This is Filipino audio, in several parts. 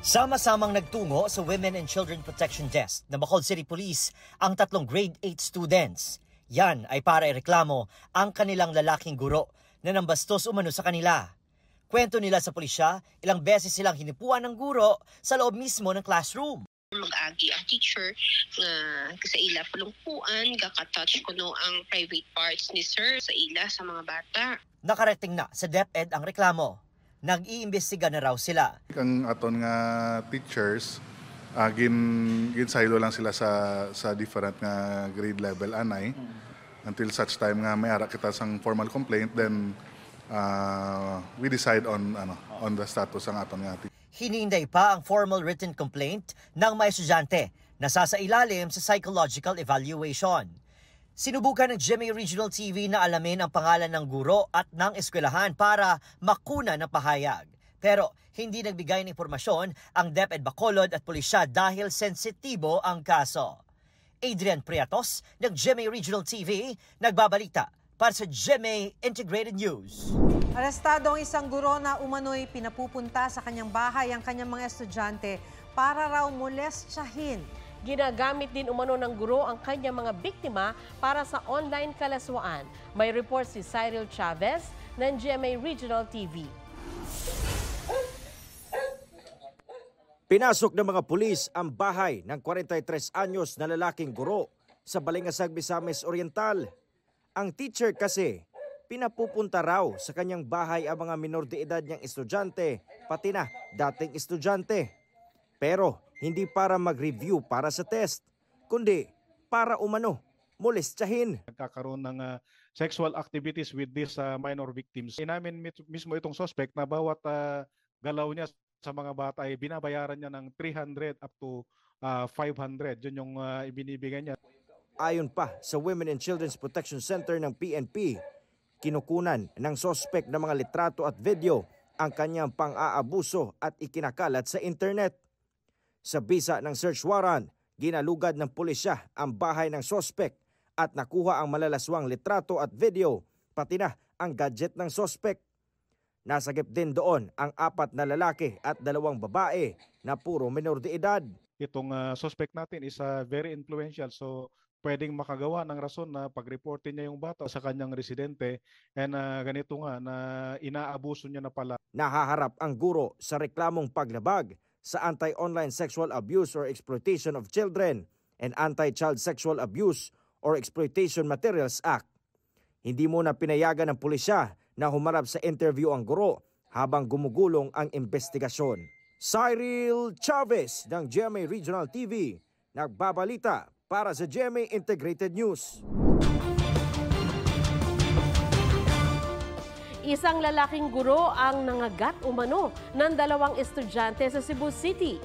Sama-samang nagtungo sa Women and Children Protection Desk ng Bacolod City Police ang tatlong grade 8 students. Yan ay para ireklamo ang kanilang lalaking guro na nambastos umano sa kanila. Kwento nila sa pulisya, ilang beses silang hinipuan ng guro sa loob mismo ng classroom. Mag-agi ang teacher nga sa ila palungpuan, gaka-touch ko no ang private parts ni sir sa ila sa mga bata. Nakarating na sa DepEd ang reklamo. Nag-iimbestiga na raw sila. Ang aton nga teachers, ginsaylo lang sila sa different nga grade level anay. Until such time nga may ara kita sang formal complaint, then we decide on the status ang aton nga teacher. Hinihintay pa ang formal written complaint ng mga estudyante na sasailalim sa psychological evaluation. Sinubukan ng GMA Regional TV na alamin ang pangalan ng guro at ng eskwelahan para makuna ng pahayag. Pero hindi nagbigay ng impormasyon ang DepEd Bacolod at pulisya dahil sensitibo ang kaso. Adrian Priatos ng GMA Regional TV, nagbabalita para sa GMA Integrated News. Arestado ang isang guro na umano'y pinapupunta sa kanyang bahay ang kanyang mga estudyante para raw molestyahin. Ginagamit din umano ng guro ang kanyang mga biktima para sa online kalaswaan. May report si Cyril Chavez ng GMA Regional TV. Pinasok ng mga pulis ang bahay ng 43 anyos na lalaking guro sa Balingasag, Misamis Oriental. Ang teacher kasi, pinapupunta raw sa kanyang bahay ang mga minor de edad niyang estudyante, pati na dating estudyante. Pero hindi para mag-review para sa test, kundi para umano molestyahin. Nagkakaroon ng sexual activities with these minor victims. Inamin mismo itong suspect na bawat galaw niya sa mga bata ay binabayaran niya ng 300 up to 500. Yun yung ibinibigay niya. Ayon pa sa Women and Children's Protection Center ng PNP, kinukunan ng suspect ng mga litrato at video ang kanyang pang-aabuso at ikinakalat sa internet. Sa bisa ng search warrant, ginalugad ng pulisya ang bahay ng suspect at nakuha ang malalaswang litrato at video, pati na ang gadget ng suspect. Nasagip din doon ang 4 na lalaki at 2 babae na puro minor de edad. Itong suspect natin is very influential, so pwedeng makagawa ng rason na pag-reportin niya yung bata sa kanyang residente and ganito nga na inaabuso niya na pala. Nahaharap ang guro sa reklamong paglabag sa Anti-Online Sexual Abuse or Exploitation of Children and Anti-Child Sexual Abuse or Exploitation Materials Act. Hindi muna pinayagan ng pulisya na humarap sa interview ang guro habang gumugulong ang investigasyon. Cyril Chavez ng GMA Regional TV, nagbabalita para sa GMA Integrated News. Isang lalaking guro ang nangagat umano ng 2 estudyante sa Cebu City.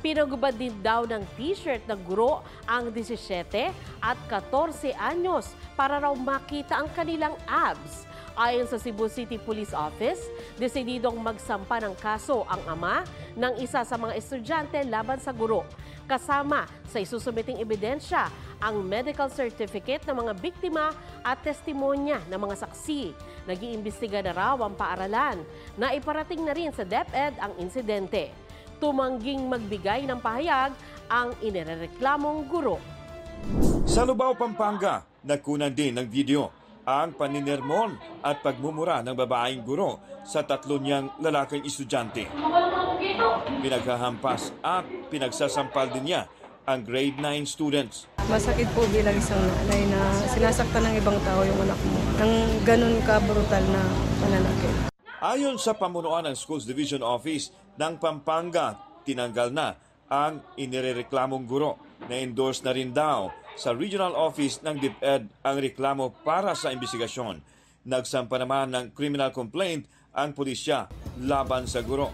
Pinagubad din daw ng t-shirt ng guro ang 17 at 14 anyos para raw makita ang kanilang abs. Ayon sa Cebu City Police Office, desididong magsampa ng kaso ang ama ng isa sa mga estudyante laban sa guro. Kasama sa isusumiting ebidensya ang medical certificate ng mga biktima at testimonya ng mga saksi. Nag-iimbestiga na raw ang paaralan na iparating na rin sa DepEd ang insidente. Tumangging magbigay ng pahayag ang inirereklamong guro. Sa Lubao, Pampanga, nagkunan din ng video ang paninirmon at pagmumura ng babaeng guro sa 3 niyang lalaking estudyante. Pinaghahampas at pinagsasampal din niya ang grade 9 students. Masakit po bilang isang nanay na sinasaktan ng ibang tao yung anak mo ng ganun ka-brutal na pananakit. Ayon sa pamunuan ng Schools Division Office ng Pampanga, tinanggal na ang inirereklamong guro. Na-endorse na rin daw sa Regional Office ng DepEd ang reklamo para sa investigasyon. Nagsampa naman ng criminal complaint ang pulisya laban sa guro.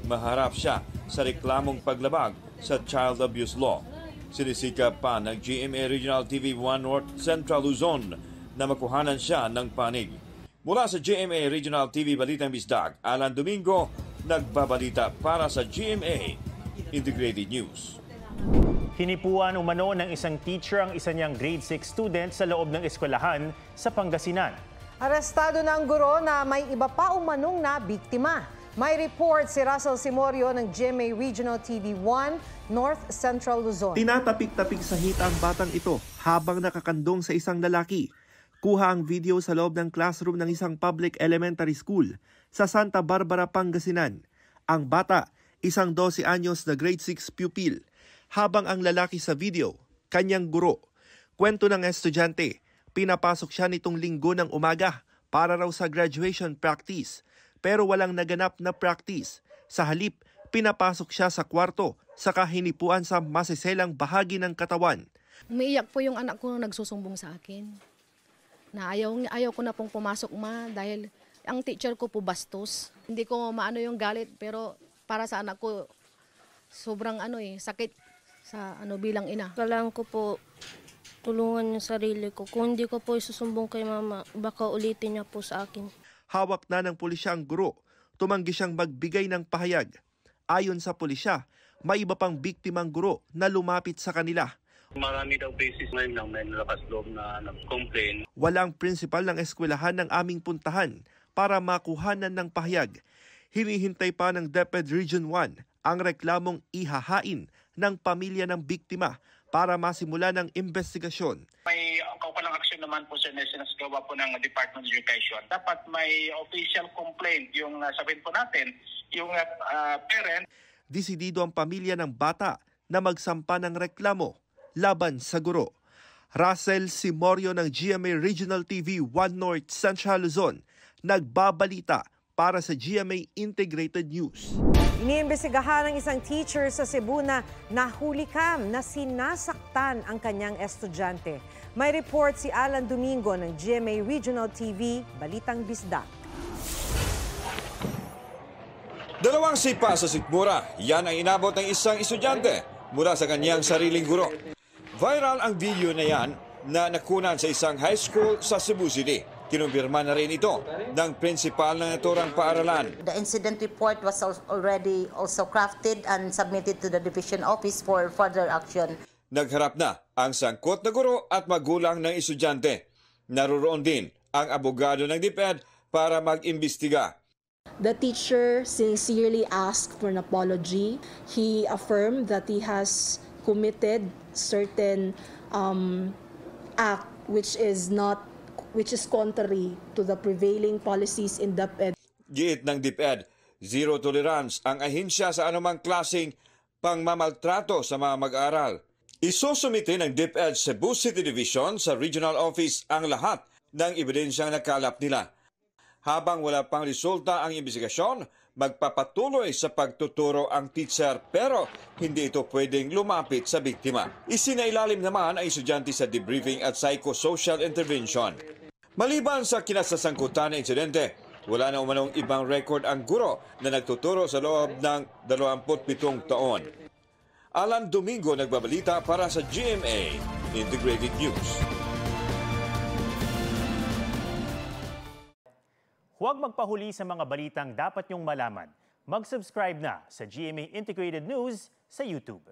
Maharap siya sa reklamong paglabag sa child abuse law. Sinisikap pa ng GMA Regional TV 1 North Central Luzon na makuhanan siya ng panig. Mula sa GMA Regional TV Balitang Bisdag, Alan Domingo, nagbabalita para sa GMA Integrated News. Hinipuan umano ng isang teacher ang isa niyang grade 6 student sa loob ng eskwelahan sa Pangasinan. Arestado na ang guro na may iba pa umanong na biktima. May report si Russell Simorio ng GMA Regional TV 1, North Central Luzon. Tinatapik-tapik sa hita ang batang ito habang nakakandong sa isang lalaki. Kuha ang video sa loob ng classroom ng isang public elementary school sa Santa Barbara, Pangasinan. Ang bata, isang 12 anyos na grade 6 pupil, habang ang lalaki sa video, kanyang guro. Kwento ng estudyante, pinapasok siya nitong linggo ng umaga para raw sa graduation practice, pero walang naganap na practice. Sa halip, pinapasok siya sa kwarto, saka hinipuan sa masiselang bahagi ng katawan. Umiiyak po yung anak ko nagsusumbong sa akin. Na ayaw ko na pong pumasok dahil ang teacher ko po bastos. Hindi ko maano yung galit, pero para sa anak ko sobrang sakit sa bilang ina. Kailangan ko po tulungan yung sarili ko. Kung hindi ko po isusumbong kay mama, baka ulitin niya po sa akin. Hawak na ng pulisya ang guro. Tumanggi siyang magbigay ng pahayag. Ayon sa pulisya, may iba pang biktimang guro na lumapit sa kanila. Marami daw basis ngayon lang may nalakas loob na nag-complain. Walang prinsipal ng eskwelahan ng aming puntahan para makuhanan ng pahayag. Hinihintay pa ng DepEd Region 1 ang reklamong ihahain ng pamilya ng biktima para masimula ng investigasyon. May kaukulang aksyon naman po sa sinasagawa po ng Department of Education. Dapat may official complaint yung sabihin po natin, yung parent. Desidido ang pamilya ng bata na magsampa ng reklamo laban sa guro. Russell Simorio ng GMA Regional TV 1 North Central Luzon, nagbabalita para sa GMA Integrated News. Iniimbestigahan ng isang teacher sa Cebu na nahulikam na sinasaktan ang kanyang estudyante. May report si Alan Domingo ng GMA Regional TV, Balitang Bisdak. Dalawang sipa sa sikmura, yan ang inabot ng isang estudyante mula sa kanyang sariling guro. Viral ang video na yan na nakunan sa isang high school sa Cebu City. Kinumpirma na rin ito ng prinsipal ng naturang paaralan. The incident report was already also crafted and submitted to the division office for further action. Nagharap na ang sangkot na guro at magulang ng estudyante. Naroroon din ang abogado ng DepEd para mag-imbestiga. The teacher sincerely asked for an apology. He affirmed that he has committed certain act which is contrary to the prevailing policies in DepEd. Giit ng DepEd, zero tolerance ang ahensya sa anumang klaseng pangmamaltrato sa mga mag-aaral. Isusumite ng DepEd Cebu City Division sa Regional Office ang lahat ng ebidensyang nakalap nila. Habang wala pang resulta ang investigasyon, magpapatuloy sa pagtuturo ang teacher pero hindi ito pwedeng lumapit sa biktima. Isinailalim naman ang estudyante sa debriefing at psychosocial intervention. Maliban sa kinasasangkutan ng insidente, wala na umanong ibang record ang guro na nagtuturo sa loob ng 27 taon. Alan Domingo nagbabalita para sa GMA Integrated News. Huwag magpahuli sa mga balitang dapat niyong malaman. Mag-subscribe na sa GMA Integrated News sa YouTube.